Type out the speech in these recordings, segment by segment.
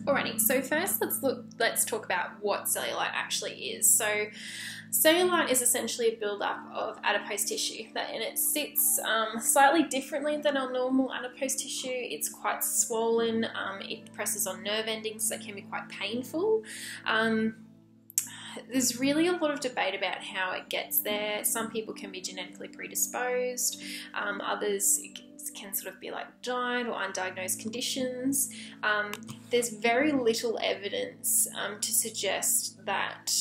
Alrighty, so first let's talk about what cellulite actually is. So cellulite is essentially a buildup of adipose tissue and it sits slightly differently than our normal adipose tissue. It's quite swollen, it presses on nerve endings that can be quite painful. There's really a lot of debate about how it gets there. Some people can be genetically predisposed, others can sort of be like diet or undiagnosed conditions. There's very little evidence to suggest that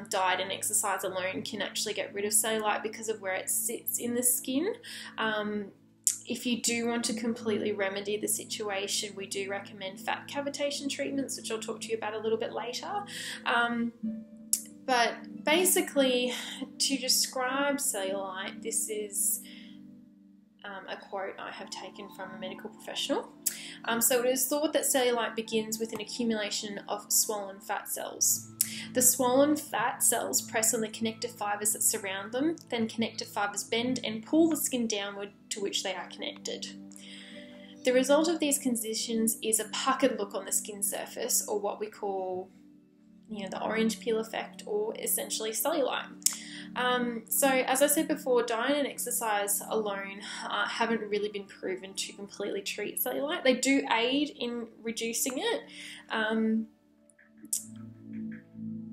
diet and exercise alone can actually get rid of cellulite because of where it sits in the skin. If you do want to completely remedy the situation, we do recommend fat cavitation treatments, which I'll talk to you about a little bit later. But basically, to describe cellulite, this is a quote I have taken from a medical professional. So it is thought that cellulite begins with an accumulation of swollen fat cells. The swollen fat cells press on the connective fibres that surround them, then connective fibres bend and pull the skin downward to which they are connected. The result of these conditions is a puckered look on the skin surface, or what we call, the orange peel effect, or essentially cellulite. So as I said before, diet and exercise alone haven't really been proven to completely treat cellulite. They do aid in reducing it.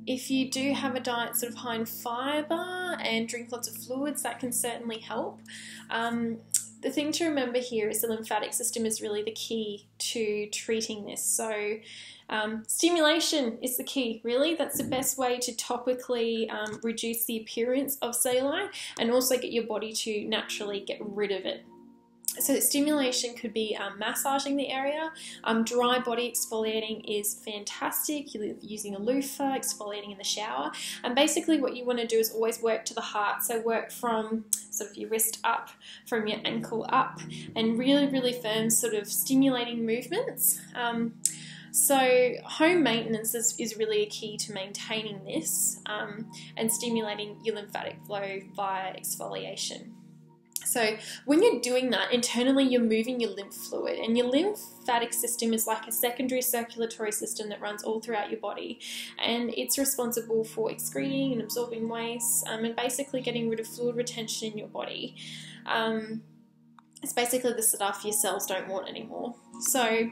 If you do have a diet sort of high in fibre and drink lots of fluids, that can certainly help. The thing to remember here is the lymphatic system is really the key to treating this. So stimulation is the key, really. That's the best way to topically reduce the appearance of cellulite and also get your body to naturally get rid of it. So stimulation could be massaging the area. Dry body exfoliating is fantastic. You're using a loofah, exfoliating in the shower. And basically what you want to do is always work to the heart. So work from sort of your wrist up, from your ankle up, and really, really firm sort of stimulating movements. So home maintenance is really a key to maintaining this and stimulating your lymphatic flow via exfoliation. So when you're doing that, internally you're moving your lymph fluid, and your lymphatic system is like a secondary circulatory system that runs all throughout your body, and it's responsible for excreting and absorbing waste and basically getting rid of fluid retention in your body. It's basically the stuff your cells don't want anymore. So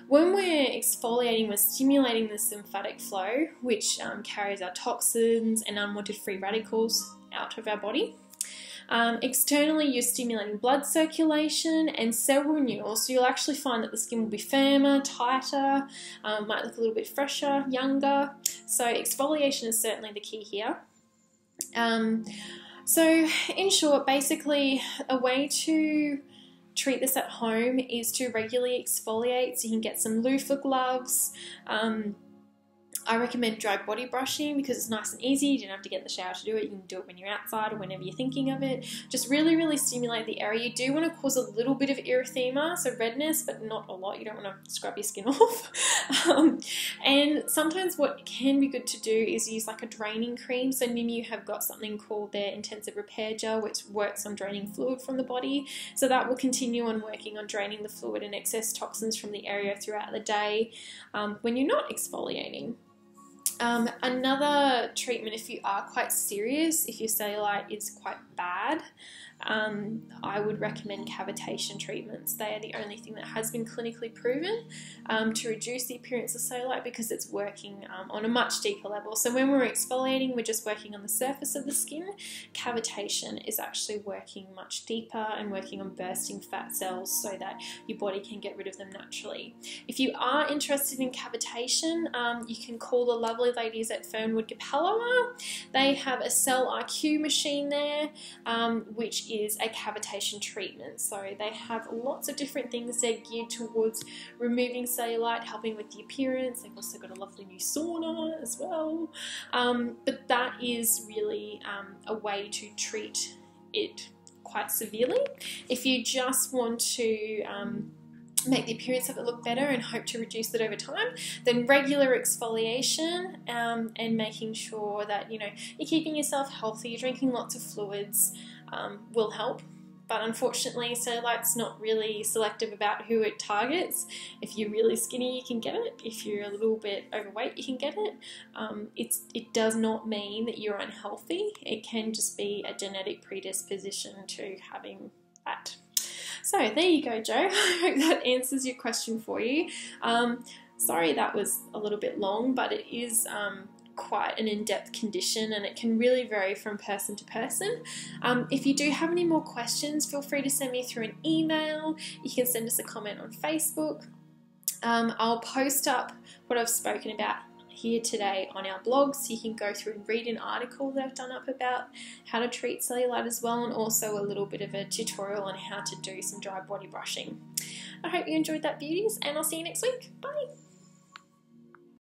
when we're exfoliating, we're stimulating this lymphatic flow, which carries our toxins and unwanted free radicals out of our body. Externally, you're stimulating blood circulation and cell renewal, so you'll actually find that the skin will be firmer, tighter, might look a little bit fresher, younger. So exfoliation is certainly the key here. So in short, basically a way to treat this at home is to regularly exfoliate. So you can get some loofah gloves. I recommend dry body brushing because it's nice and easy. You don't have to get in the shower to do it. You can do it when you're outside or whenever you're thinking of it. Just really, really stimulate the area. You do want to cause a little bit of erythema, so redness, but not a lot. You don't want to scrub your skin off. And sometimes what can be good to do is use like a draining cream. So Mimu have got something called their intensive repair gel, which works on draining fluid from the body. So that will continue on working on draining the fluid and excess toxins from the area throughout the day when you're not exfoliating. Another treatment, if you are quite serious, if your cellulite is quite bad, I would recommend cavitation treatments. They are the only thing that has been clinically proven to reduce the appearance of cellulite because it's working on a much deeper level. So when we're exfoliating, we're just working on the surface of the skin. Cavitation is actually working much deeper and working on bursting fat cells so that your body can get rid of them naturally. If you are interested in cavitation, you can call the lovely ladies at Fernwood Capelloa. They have a Cell IQ machine there, which is a cavitation treatment. So they have lots of different things. They're geared towards removing cellulite, helping with the appearance. They've also got a lovely new sauna as well. But that is really a way to treat it quite severely. If you just want to make the appearance of it look better and hope to reduce it over time, then regular exfoliation and making sure that you're keeping yourself healthy, drinking lots of fluids will help. But unfortunately, cellulite's not really selective about who it targets. If you're really skinny, you can get it. If you're a little bit overweight, you can get it. It does not mean that you're unhealthy. It can just be a genetic predisposition to having that. So there you go, Jo. I hope that answers your question for you. Sorry that was a little bit long, but it is quite an in-depth condition and it can really vary from person to person. If you do have any more questions, feel free to send me through an email. You can send us a comment on Facebook. I'll post up what I've spoken about here today on our blog, so you can go through and read an article that I've done up about how to treat cellulite as well, and also a little bit of a tutorial on how to do some dry body brushing. I hope you enjoyed that, beauties, and I'll see you next week. Bye!